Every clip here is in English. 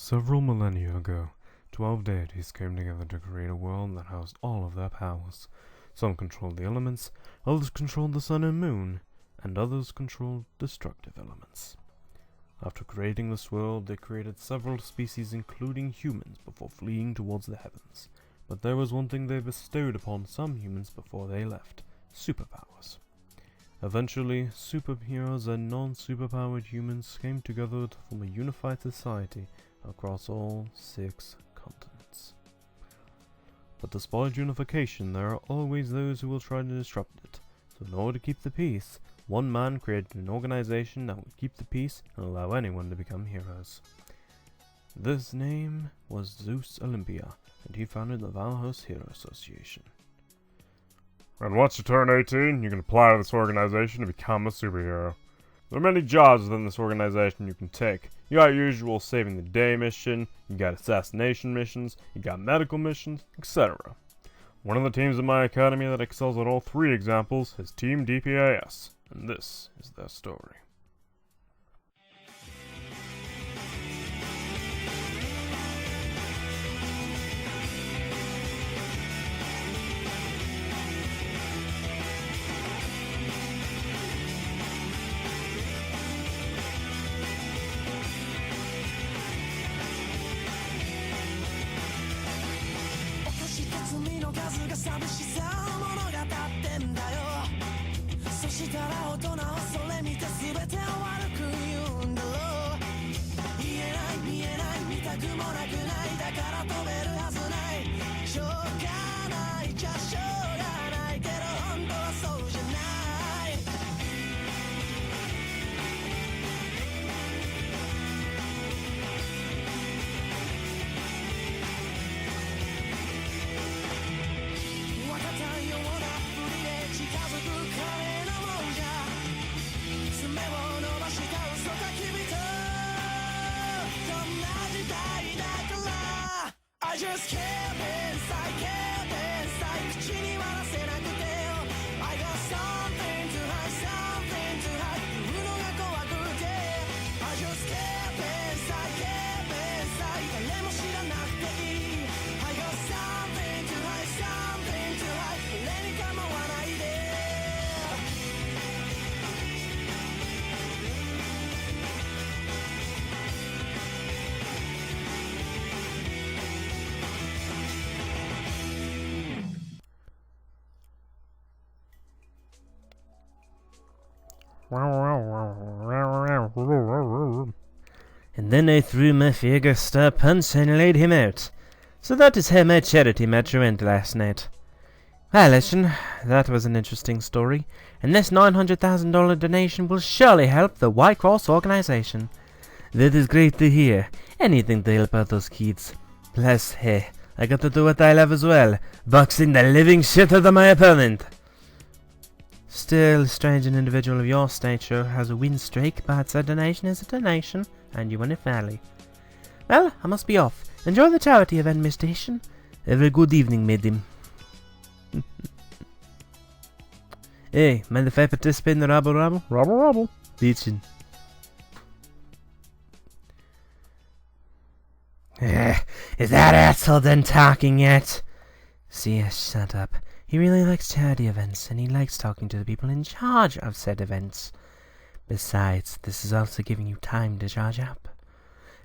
Several millennia ago, 12 deities came together to create a world that housed all of their powers. Some controlled the elements, others controlled the sun and moon, and others controlled destructive elements. After creating this world, they created several species including humans before fleeing towards the heavens. But there was one thing they bestowed upon some humans before they left: superpowers. Eventually, superheroes and non-superpowered humans came together to form a unified society across all 6 continents. But despite unification, there are always those who will try to disrupt it. So in order to keep the peace, one man created an organization that would keep the peace and allow anyone to become heroes. This name was Zeus Olympia, and he founded the Valhalla Hero Association. And once you turn 18, you can apply to this organization to become a superhero. There are many jobs within this organization you can take. You got your usual saving the day mission, you got assassination missions, you got medical missions, etc. One of the teams in my academy that excels at all 3 examples is Team DPAS, and this is their story. Just can't inside 口には出せなくてよ I got something to hide 言うのが怖くて I just can't inside 誰も知らなくていい I got something to hide 誰に構わないでAnd then I threw my figure star punch and laid him out. So that is how my charity match went last night. Well, listen, that was an interesting story, and this $900,000 donation will surely help the White Cross organization. That is great to hear. Anything to help out those kids. Plus, hey, I got to do what I love as well, boxing the living shit out of my opponent. Still, strange an individual of your stature has a win streak, but a donation is a donation, and you win it fairly. Well, I must be off. Enjoy the charity event, Miss Station. Have a good evening, madam. Hey, mind if I participate in the rabble? Rabble. Beachin. Is that asshole done talking yet? See, shut up. He really likes charity events, and he likes talking to the people in charge of said events. Besides, this is also giving you time to charge up.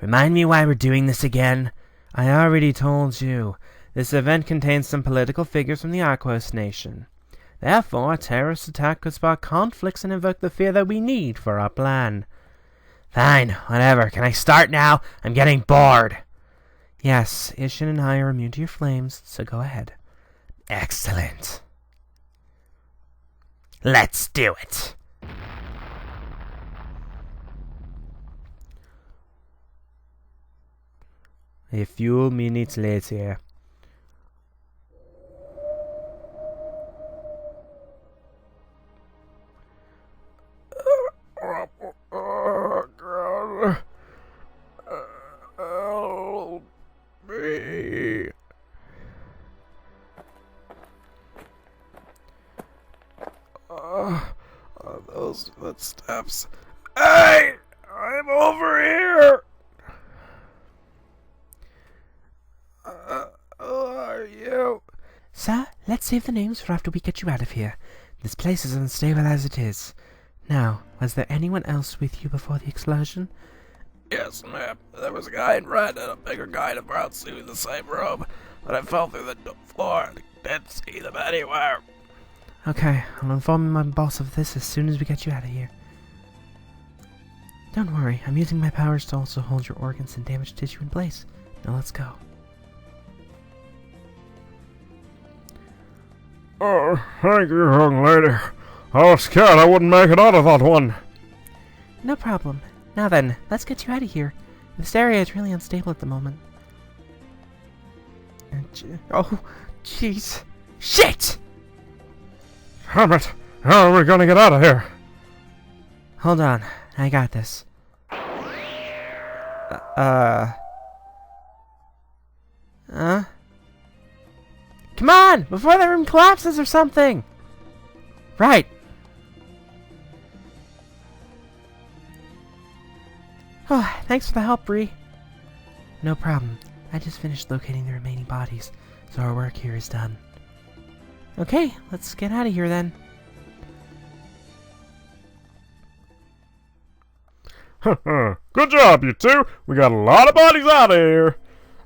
Remind me why we're doing this again? I already told you. This event contains some political figures from the Arquos Nation. Therefore, a terrorist attack could spark conflicts and invoke the fear that we need for our plan. Fine, whatever. Can I start now? I'm getting bored. Yes, Ishin and I are immune to your flames, so go ahead. Excellent. Let's do it. A few minutes later. Help me. Those footsteps. Hey! I'm over here! let's save the names for after we get you out of here. This place is unstable as it is. Now, was there anyone else with you before the explosion? Yes, ma'am. There was a guy in red and a bigger guy in a brown suit in the same room, but I fell through the floor and didn't see them anywhere. Okay, I'll inform my boss of this as soon as we get you out of here. Don't worry, I'm using my powers to also hold your organs and damaged tissue in place. Now let's go. Oh, thank you, young lady. I was scared I wouldn't make it out of that one. No problem. Now then, let's get you out of here. This area is really unstable at the moment. Oh, jeez. Shit! Damn it! How are we gonna get out of here? Hold on, I got this. Come on, before the room collapses or something! Right. Oh, thanks for the help, Bree. No problem. I just finished locating the remaining bodies, so our work here is done. Okay, let's get out of here then. Good job, you two. We got a lot of bodies out of here.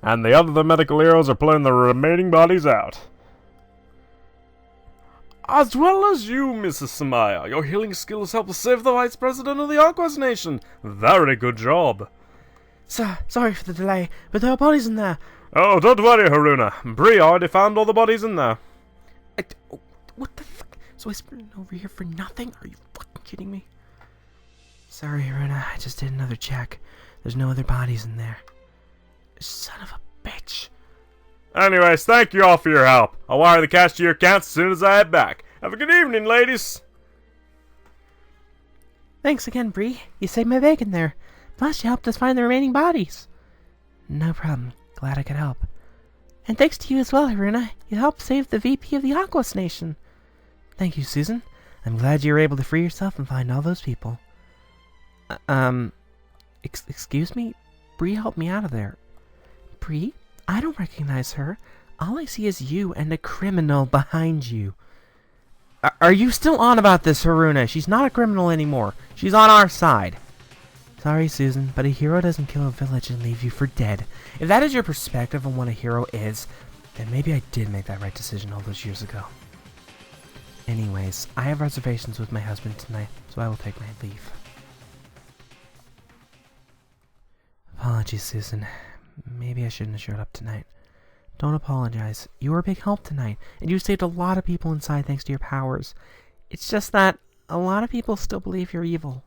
And the other medical heroes are pulling the remaining bodies out. As well as you, Mrs. Samaya. Your healing skills helped save the Vice President of the Aquas Nation. Very good job. Sorry for the delay, but there are bodies in there. Oh, don't worry, Haruna. Bree already found all the bodies in there. What the fuck? So I sprinted over here for nothing? Are you fucking kidding me? Sorry, Haruna. I just did another check. There's no other bodies in there. Son of a bitch. Anyways, thank you all for your help. I'll wire the cash to your accounts as soon as I head back. Have a good evening, ladies. Thanks again, Bree. You saved my bacon there. Plus, you helped us find the remaining bodies. No problem. Glad I could help. And thanks to you as well, Haruna. You helped save the VP of the Aquas Nation. Thank you, Susan. I'm glad you were able to free yourself and find all those people. Excuse me? Bree helped me out of there. Bree? I don't recognize her. All I see is you and a criminal behind you. Are you still on about this, Haruna? She's not a criminal anymore. She's on our side. Sorry, Susan, but a hero doesn't kill a village and leave you for dead. If that is your perspective on what a hero is, then maybe I did make that right decision all those years ago. Anyways, I have reservations with my husband tonight, so I will take my leave. Apologies, Susan. Maybe I shouldn't have showed up tonight. Don't apologize. You were a big help tonight, and you saved a lot of people inside thanks to your powers. It's just that a lot of people still believe you're evil.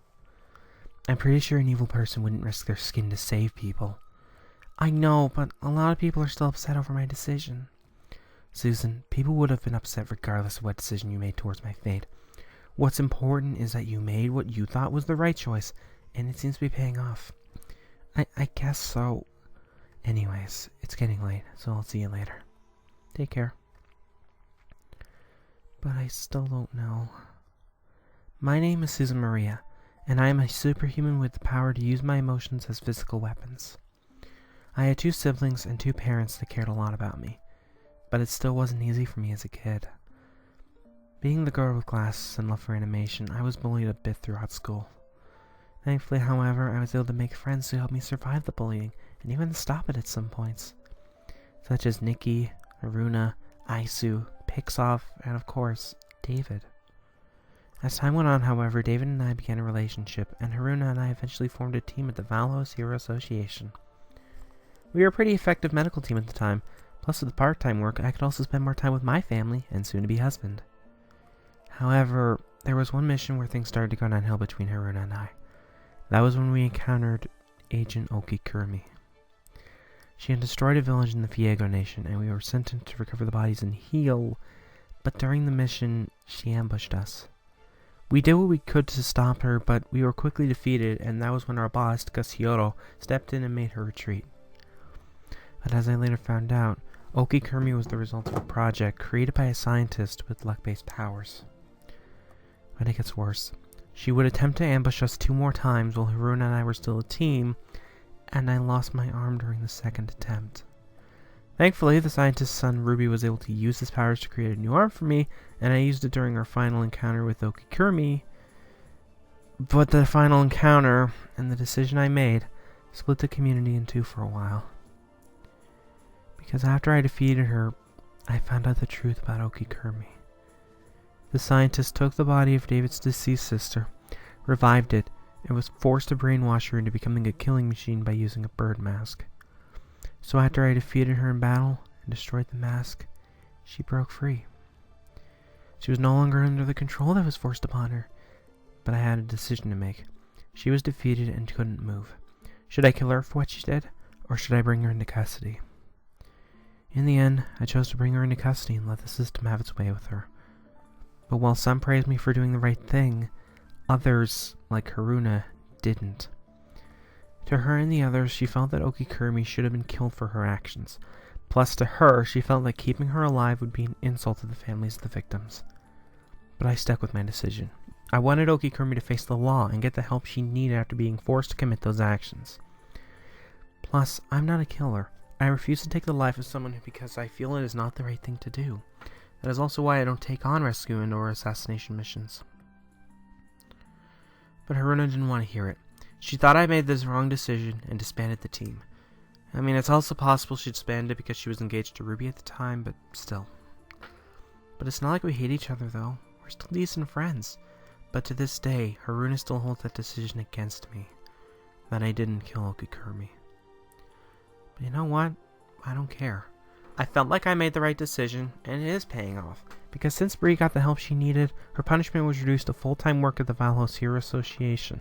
I'm pretty sure an evil person wouldn't risk their skin to save people. I know, but a lot of people are still upset over my decision. Susan, people would have been upset regardless of what decision you made towards my fate. What's important is that you made what you thought was the right choice, and it seems to be paying off. I guess so. Anyways, it's getting late, so I'll see you later. Take care. But I still don't know. My name is Susan Maria, and I am a superhuman with the power to use my emotions as physical weapons. I had 2 siblings and 2 parents that cared a lot about me, but it still wasn't easy for me as a kid. Being the girl with glasses and love for animation, I was bullied a bit throughout school. Thankfully, however, I was able to make friends who helped me survive the bullying, and even stop it at some points, such as Nikki, Haruna, Aisu, Pixoff, and of course, David. As time went on, however, David and I began a relationship, and Haruna and I eventually formed a team at the Valhos Hero Association. We were a pretty effective medical team at the time, plus with the part-time work, I could also spend more time with my family and soon-to-be husband. However, there was one mission where things started to go downhill between Haruna and I. That was when we encountered Agent Okikurumi. She had destroyed a village in the Fiego Nation, and we were sent in to recover the bodies and heal, but during the mission, she ambushed us. We did what we could to stop her, but we were quickly defeated, and that was when our boss, Katsuyoro, stepped in and made her retreat. But as I later found out, Okikurumi was the result of a project created by a scientist with luck-based powers. But it gets worse. She would attempt to ambush us 2 more times while Haruna and I were still a team, and I lost my arm during the second attempt. Thankfully, the scientist's son Ruby was able to use his powers to create a new arm for me, and I used it during our final encounter with Okikumi. But the final encounter, and the decision I made, split the community in two for a while. Because after I defeated her, I found out the truth about Okikumi. The scientist took the body of David's deceased sister, revived it, and was forced to brainwash her into becoming a killing machine by using a bird mask. So after I defeated her in battle and destroyed the mask, she broke free. She was no longer under the control that was forced upon her, but I had a decision to make. She was defeated and couldn't move. Should I kill her for what she did, or should I bring her into custody? In the end, I chose to bring her into custody and let the system have its way with her. But while some praised me for doing the right thing, others, like Haruna, didn't. To her and the others, she felt that Okikumi should have been killed for her actions. Plus, to her, she felt that keeping her alive would be an insult to the families of the victims. But I stuck with my decision. I wanted Okikumi to face the law and get the help she needed after being forced to commit those actions. Plus, I'm not a killer. I refuse to take the life of someone because I feel it is not the right thing to do. That is also why I don't take on rescue and or assassination missions. But Haruna didn't want to hear it. She thought I made this wrong decision and disbanded the team. I mean, it's also possible she disbanded because she was engaged to Ruby at the time, but still. But it's not like we hate each other, though. We're still decent friends. But to this day, Haruna still holds that decision against me. That I didn't kill Okikumi. But you know what? I don't care. I felt like I made the right decision, and it is paying off. Because since Bree got the help she needed, her punishment was reduced to full-time work at the Valhos Hero Association.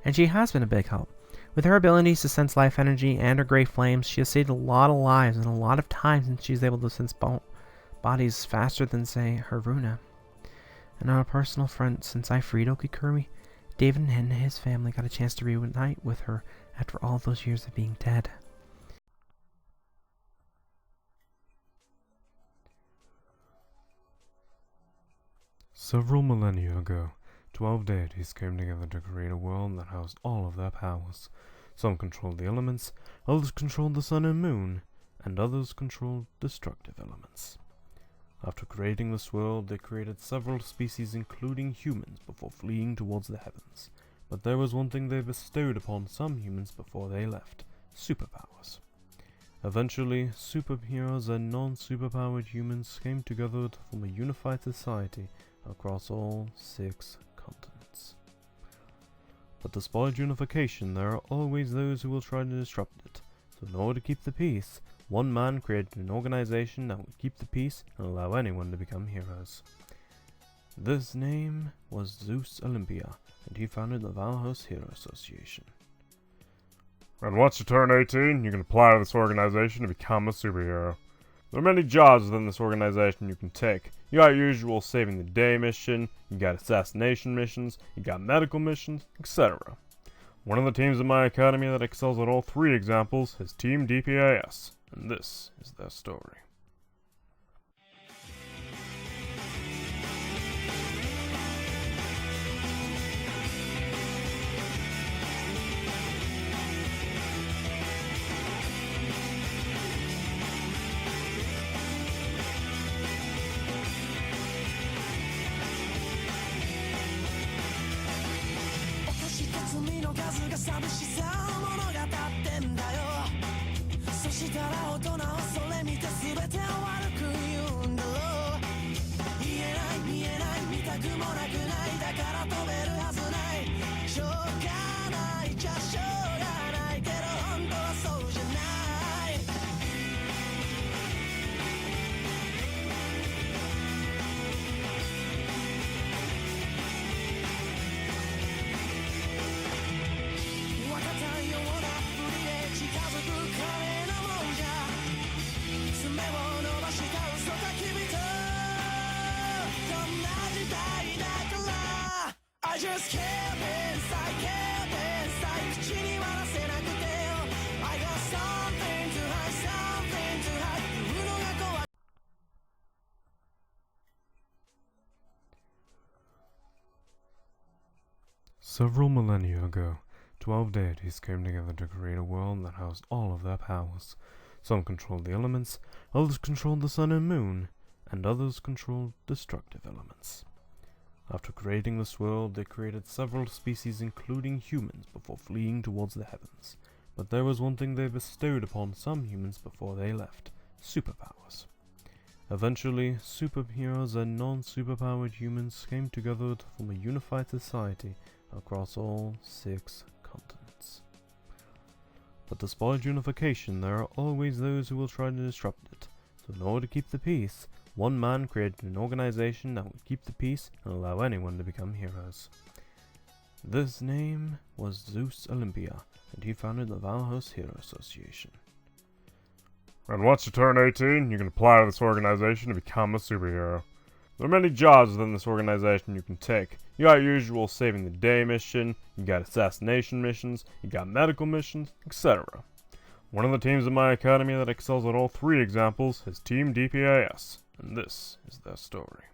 And she has been a big help. With her abilities to sense life energy and her gray flames, she has saved a lot of lives and a lot of time since she's able to sense bodies faster than, say, Haruna. And on a personal front, since I freed Okikumi, David and his family got a chance to reunite with her after all those years of being dead. Several millennia ago, 12 deities came together to create a world that housed all of their powers. Some controlled the elements, others controlled the sun and moon, and others controlled destructive elements. After creating this world, they created several species including humans before fleeing towards the heavens. But there was one thing they bestowed upon some humans before they left: superpowers. Eventually, superheroes and non-superpowered humans came together to form a unified society across all 6 continents. But despite unification, there are always those who will try to disrupt it. So in order to keep the peace, one man created an organization that would keep the peace and allow anyone to become heroes. This name was Zeus Olympia, and he founded the Valhos Hero Association. And once you turn 18, you can apply to this organization to become a superhero. There are many jobs within this organization you can take. You got your usual saving the day mission, you got assassination missions, you got medical missions, etc. One of the teams in my academy that excels at all 3 examples is Team DPAS, and this is their story. I just kept inside 口には出せなくてよ I got something to hide 言うのが怖い Several millennia ago, 12 deities came together to create a world that housed all of their powers. Some controlled the elements, others controlled the sun and moon, and others controlled destructive elements. After creating this world, they created several species including humans before fleeing towards the heavens. But there was one thing they bestowed upon some humans before they left: superpowers. Eventually, superheroes and non-superpowered humans came together to form a unified society across all 6 continents. But despite unification, there are always those who will try to disrupt it. So in order to keep the peace, one man created an organization that would keep the peace and allow anyone to become heroes. This name was Zeus Olympia, and he founded the Valhalla Hero Association. And once you turn 18, you can apply to this organization to become a superhero. There are many jobs within this organization you can take. You got your usual saving the day mission, you got assassination missions, you got medical missions, etc. One of the teams in my academy that excels at all 3 examples is Team DPAS, and this is their story.